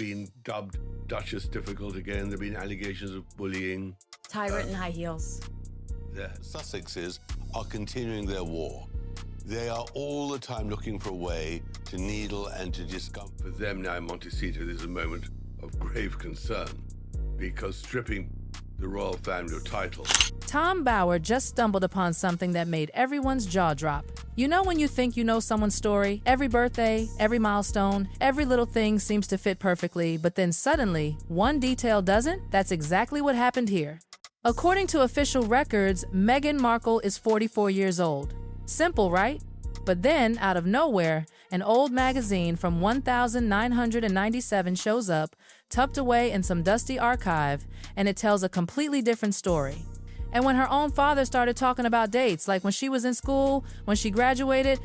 been dubbed Duchess difficult again. There have been allegations of bullying. Tyrant in high heels. The Sussexes are continuing their war. They are all the time looking for a way to needle and to discomfort. For them now in Montecito, there's a moment of grave concern because stripping the royal family of title. Tom Bower just stumbled upon something that made everyone's jaw drop. You know when you think you know someone's story? Every birthday, every milestone, every little thing seems to fit perfectly, but then suddenly, one detail doesn't? That's exactly what happened here. According to official records, Meghan Markle is 44 years old. Simple, right? But then, out of nowhere, an old magazine from 1997 shows up, tucked away in some dusty archive, and it tells a completely different story. And when her own father started talking about dates, like when she was in school, when she graduated,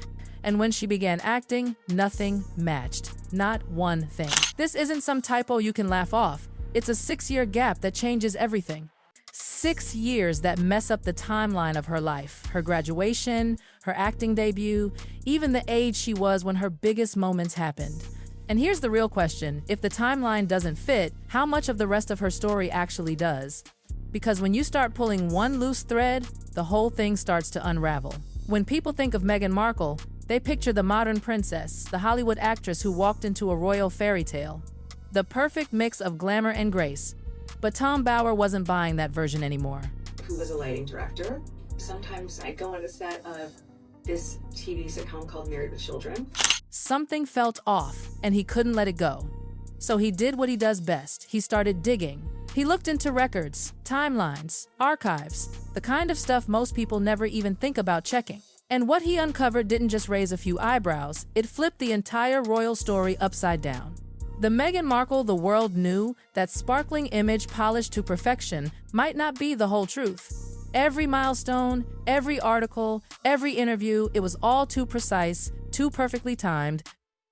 and when she began acting, nothing matched. Not one thing. This isn't some typo you can laugh off. It's a 6-year gap that changes everything. 6 years that mess up the timeline of her life, her graduation, her acting debut, even the age she was when her biggest moments happened. And here's the real question: if the timeline doesn't fit, how much of the rest of her story actually does? Because when you start pulling one loose thread, the whole thing starts to unravel. When people think of Meghan Markle, they picture the modern princess, the Hollywood actress who walked into a royal fairy tale. The perfect mix of glamour and grace. But Tom Bower wasn't buying that version anymore. Who was a lighting director. Sometimes I go on the set of this TV sitcom called Married with Children. Something felt off, and he couldn't let it go. So he did what he does best. He started digging. He looked into records, timelines, archives, the kind of stuff most people never even think about checking. And what he uncovered didn't just raise a few eyebrows, it flipped the entire royal story upside down. The Meghan Markle the world knew, that sparkling image polished to perfection, might not be the whole truth. Every milestone, every article, every interview, it was all too precise, too perfectly timed.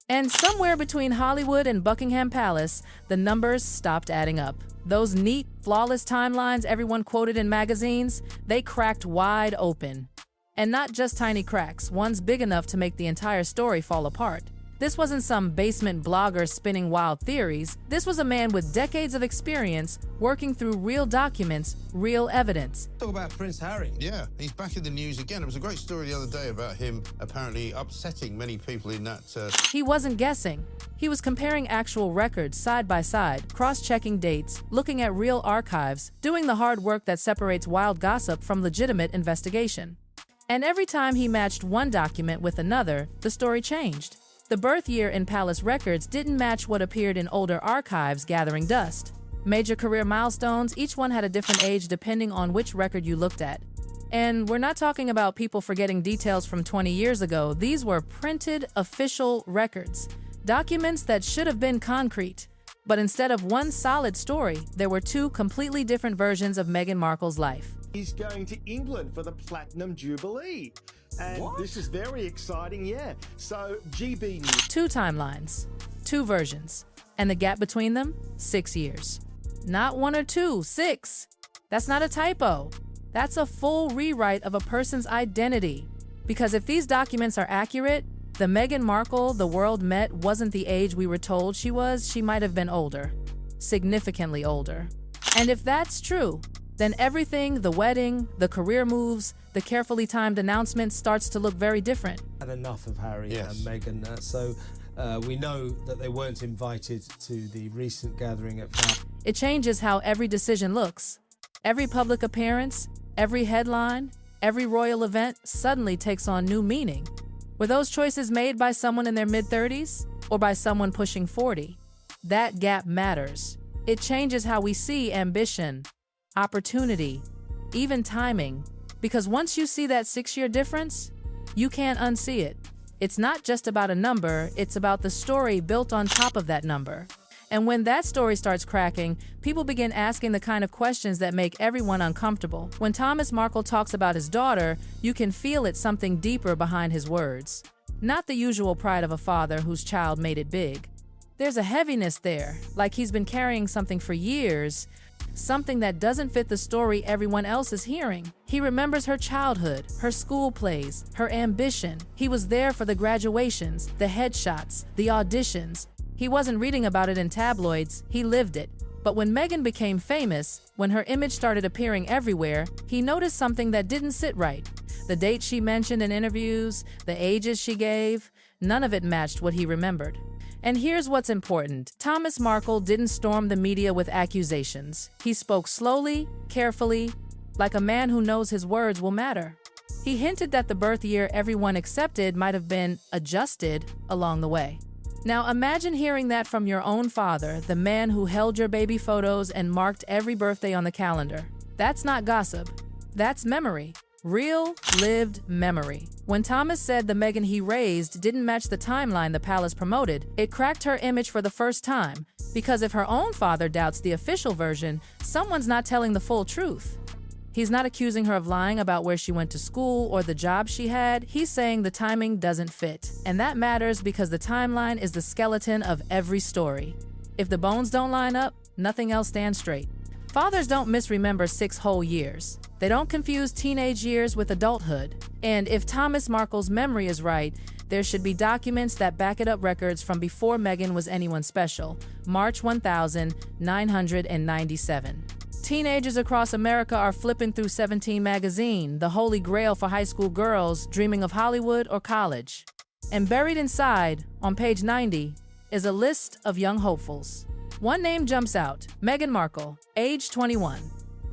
And somewhere between Hollywood and Buckingham Palace, the numbers stopped adding up. Those neat, flawless timelines everyone quoted in magazines, they cracked wide open. And not just tiny cracks, ones big enough to make the entire story fall apart. This wasn't some basement blogger spinning wild theories. This was a man with decades of experience working through real documents, real evidence. Talk about Prince Harry. Yeah, he's back in the news again. It was a great story the other day about him apparently upsetting many people in that... He wasn't guessing. He was comparing actual records side by side, cross-checking dates, looking at real archives, doing the hard work that separates wild gossip from legitimate investigation. And every time he matched one document with another, the story changed. The birth year in palace records didn't match what appeared in older archives gathering dust. Major career milestones, each one had a different age depending on which record you looked at. And we're not talking about people forgetting details from 20 years ago. These were printed, official records. Documents that should have been concrete. But instead of one solid story, there were two completely different versions of Meghan Markle's life. He's going to England for the Platinum Jubilee. And this is very exciting, yeah. So, GB News. 2 timelines, 2 versions. And the gap between them? 6 years. Not 1 or 2, 6. That's not a typo. That's a full rewrite of a person's identity. Because if these documents are accurate, the Meghan Markle the world met wasn't the age we were told she was. She might have been older. Significantly older. And if that's true, then everything, the wedding, the career moves, the carefully timed announcements starts to look very different. Had enough of Harry Yes. and Meghan, so we know that they weren't invited to the recent gathering at Palace. It changes how every decision looks. Every public appearance, every headline, every royal event suddenly takes on new meaning. Were those choices made by someone in their mid-30s or by someone pushing 40? That gap matters. It changes how we see ambition, opportunity, even timing. Because once you see that 6-year difference, you can't unsee it. It's not just about a number, it's about the story built on top of that number. And when that story starts cracking, people begin asking the kind of questions that make everyone uncomfortable. When Thomas Markle talks about his daughter, you can feel it's something deeper behind his words. Not the usual pride of a father whose child made it big. There's a heaviness there, like he's been carrying something for years, something that doesn't fit the story everyone else is hearing. He remembers her childhood, her school plays, her ambition. He was there for the graduations, the headshots, the auditions. He wasn't reading about it in tabloids, he lived it. But when Meghan became famous, when her image started appearing everywhere, he noticed something that didn't sit right. The dates she mentioned in interviews, the ages she gave, none of it matched what he remembered. And here's what's important. Thomas Markle didn't storm the media with accusations. He spoke slowly, carefully, like a man who knows his words will matter. He hinted that the birth year everyone accepted might have been adjusted along the way. Now imagine hearing that from your own father, the man who held your baby photos and marked every birthday on the calendar. That's not gossip. That's memory. Real, lived memory. When Thomas said the Meghan he raised didn't match the timeline the palace promoted, it cracked her image for the first time. Because if her own father doubts the official version, someone's not telling the full truth. He's not accusing her of lying about where she went to school or the job she had. He's saying the timing doesn't fit. And that matters because the timeline is the skeleton of every story. If the bones don't line up, nothing else stands straight. Fathers don't misremember 6 whole years. They don't confuse teenage years with adulthood. And if Thomas Markle's memory is right, there should be documents that back it up, records from before Meghan was anyone special. March 1997. Teenagers across America are flipping through 17 magazine, the holy grail for high school girls dreaming of Hollywood or college. And buried inside, on page 90, is a list of young hopefuls. One name jumps out, Meghan Markle, age 21.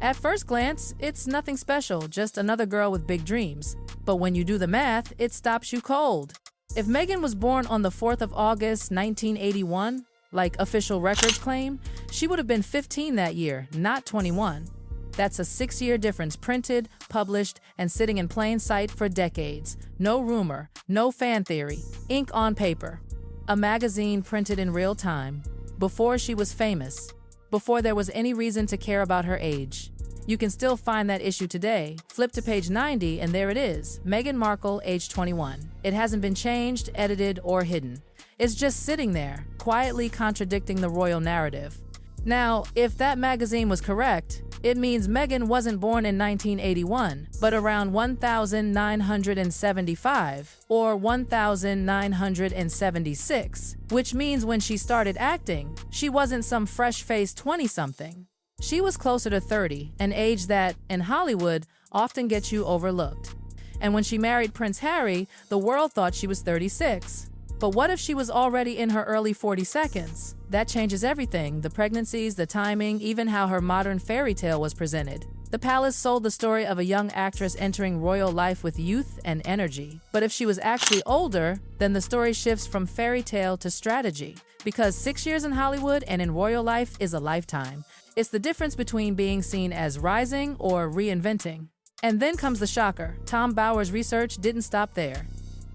At first glance, it's nothing special, just another girl with big dreams. But when you do the math, it stops you cold. If Meghan was born on the 4th of August, 1981, like official records claim, she would have been 15 that year, not 21. That's a 6-year difference, printed, published, and sitting in plain sight for decades. No rumor, no fan theory, ink on paper. A magazine printed in real time, before she was famous, before there was any reason to care about her age. You can still find that issue today. Flip to page 90 and there it is, Meghan Markle, age 21. It hasn't been changed, edited, or hidden. It's just sitting there, quietly contradicting the royal narrative. Now, if that magazine was correct, it means Meghan wasn't born in 1981, but around 1975 or 1976, which means when she started acting, she wasn't some fresh-faced 20-something. She was closer to 30, an age that, in Hollywood, often gets you overlooked. And when she married Prince Harry, the world thought she was 36. But what if she was already in her early 42nds? That changes everything, the pregnancies, the timing, even how her modern fairy tale was presented. The palace sold the story of a young actress entering royal life with youth and energy. But if she was actually older, then the story shifts from fairy tale to strategy. Because 6 years in Hollywood and in royal life is a lifetime. It's the difference between being seen as rising or reinventing. And then comes the shocker. Tom Bower's research didn't stop there.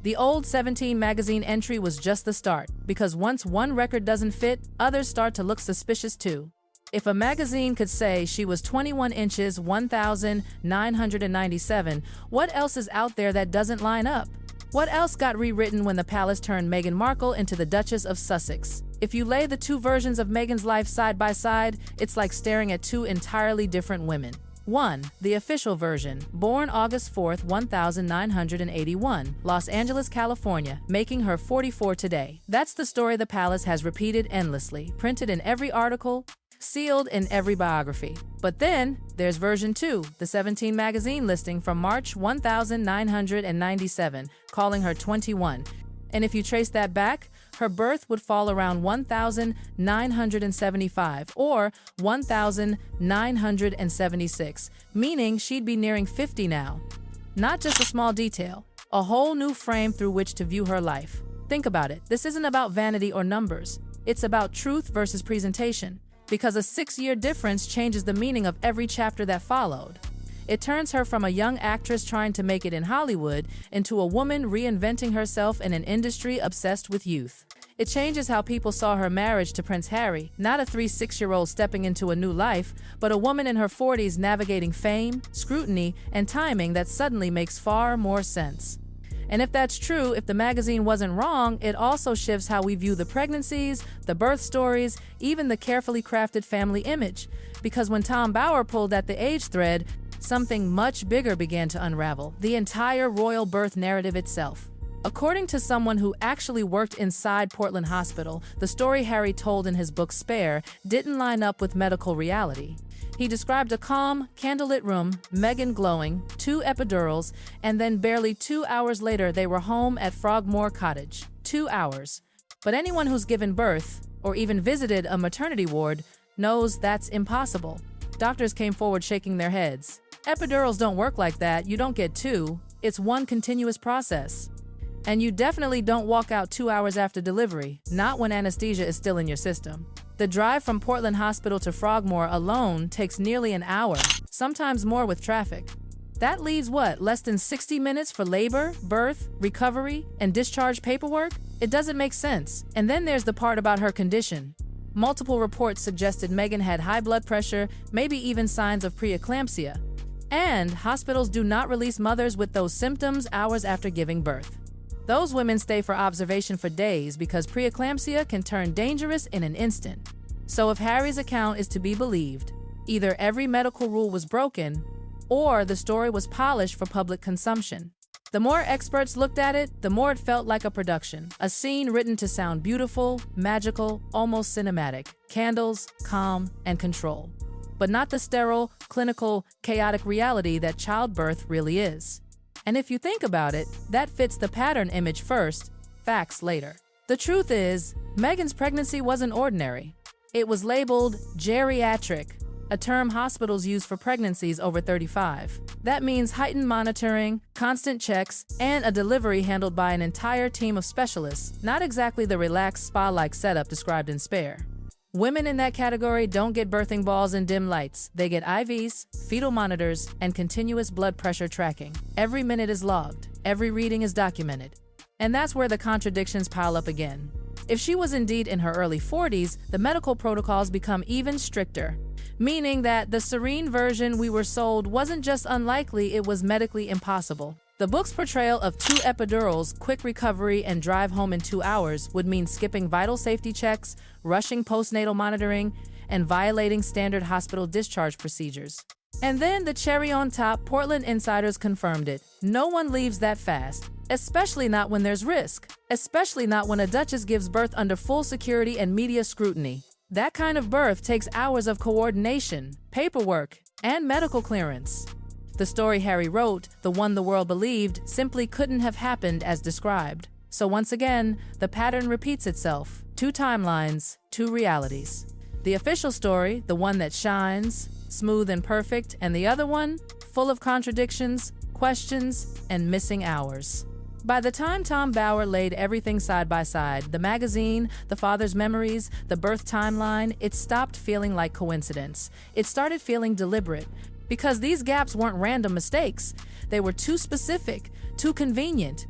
The old 17 magazine entry was just the start, because once one record doesn't fit, others start to look suspicious too. If a magazine could say she was 21 inches, 1997, what else is out there that doesn't line up? What else got rewritten when the palace turned Meghan Markle into the Duchess of Sussex? If you lay the two versions of Meghan's life side by side, it's like staring at two entirely different women. 1. The official version, born August 4th, 1981, Los Angeles, California, making her 44 today. That's the story the palace has repeated endlessly, printed in every article, sealed in every biography. But then, there's version 2, the 17 magazine listing from March 1997, calling her 21. And if you trace that back, her birth would fall around 1975 or 1976, meaning she'd be nearing 50 now. Not just a small detail, a whole new frame through which to view her life. Think about it. This isn't about vanity or numbers. It's about truth versus presentation, because a 6-year difference changes the meaning of every chapter that followed. It turns her from a young actress trying to make it in Hollywood into a woman reinventing herself in an industry obsessed with youth. It changes how people saw her marriage to Prince Harry, not a 6-year-old stepping into a new life, but a woman in her 40s navigating fame, scrutiny, and timing that suddenly makes far more sense. And if that's true, if the magazine wasn't wrong, it also shifts how we view the pregnancies, the birth stories, even the carefully crafted family image. Because when Tom Bower pulled at the age thread, something much bigger began to unravel, the entire royal birth narrative itself. According to someone who actually worked inside Portland Hospital, the story Harry told in his book Spare didn't line up with medical reality. He described a calm, candlelit room, Meghan glowing, 2 epidurals, and then barely 2 hours later they were home at Frogmore Cottage. 2 hours. But anyone who's given birth, or even visited a maternity ward, knows that's impossible. Doctors came forward shaking their heads. Epidurals don't work like that. You don't get 2. It's one continuous process. And you definitely don't walk out 2 hours after delivery, not when anesthesia is still in your system. The drive from Portland Hospital to Frogmore alone takes nearly an hour, sometimes more with traffic. That leaves what, less than 60 minutes for labor, birth, recovery, and discharge paperwork? It doesn't make sense. And then there's the part about her condition. Multiple reports suggested Meghan had high blood pressure, maybe even signs of preeclampsia. And hospitals do not release mothers with those symptoms hours after giving birth. Those women stay for observation for days because preeclampsia can turn dangerous in an instant. So if Harry's account is to be believed, either every medical rule was broken, or the story was polished for public consumption. The more experts looked at it, the more it felt like a production, a scene written to sound beautiful, magical, almost cinematic, candles, calm, and control. But not the sterile, clinical, chaotic reality that childbirth really is. And if you think about it, that fits the pattern image first, facts later. The truth is, Meghan's pregnancy wasn't ordinary. It was labeled geriatric, a term hospitals use for pregnancies over 35. That means heightened monitoring, constant checks, and a delivery handled by an entire team of specialists, not exactly the relaxed spa-like setup described in Spare. Women in that category don't get birthing balls and dim lights. They get IVs, fetal monitors, and continuous blood pressure tracking. Every minute is logged. Every reading is documented. And that's where the contradictions pile up again. If she was indeed in her early 40s, the medical protocols become even stricter, meaning that the serene version we were sold wasn't just unlikely, it was medically impossible. The book's portrayal of 2 epidurals, quick recovery, and drive home in 2 hours would mean skipping vital safety checks, rushing postnatal monitoring, and violating standard hospital discharge procedures. And then the cherry on top, Portland insiders confirmed it. No one leaves that fast, especially not when there's risk, especially not when a duchess gives birth under full security and media scrutiny. That kind of birth takes hours of coordination, paperwork, and medical clearance. The story Harry wrote, the one the world believed, simply couldn't have happened as described. So once again, the pattern repeats itself. 2 timelines, 2 realities. The official story, the one that shines, smooth and perfect, and the other one, full of contradictions, questions, and missing hours. By the time Tom Bower laid everything side by side, the magazine, the father's memories, the birth timeline, it stopped feeling like coincidence. It started feeling deliberate. Because these gaps weren't random mistakes. They were too specific, too convenient.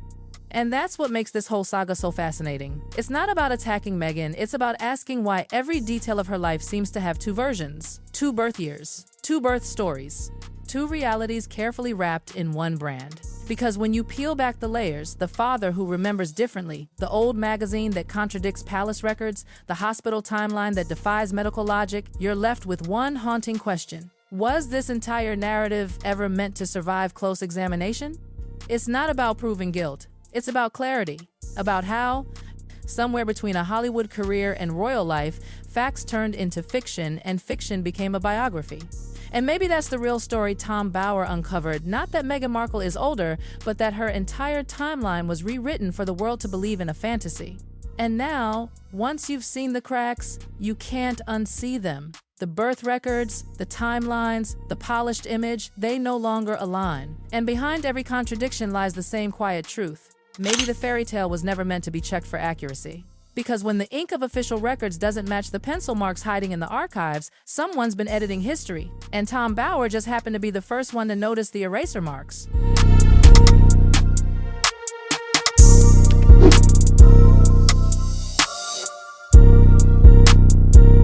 And that's what makes this whole saga so fascinating. It's not about attacking Meghan, it's about asking why every detail of her life seems to have 2 versions, 2 birth years, 2 birth stories, 2 realities carefully wrapped in one brand. Because when you peel back the layers, the father who remembers differently, the old magazine that contradicts palace records, the hospital timeline that defies medical logic, you're left with one haunting question. Was this entire narrative ever meant to survive close examination? It's not about proving guilt. It's about clarity. About how, somewhere between a Hollywood career and royal life, facts turned into fiction and fiction became a biography. And maybe that's the real story Tom Bower uncovered, not that Meghan Markle is older, but that her entire timeline was rewritten for the world to believe in a fantasy. And now, once you've seen the cracks, you can't unsee them. The birth records, the timelines, the polished image, they no longer align. And behind every contradiction lies the same quiet truth. Maybe the fairy tale was never meant to be checked for accuracy. Because when the ink of official records doesn't match the pencil marks hiding in the archives, someone's been editing history. And Tom Bower just happened to be the first one to notice the eraser marks.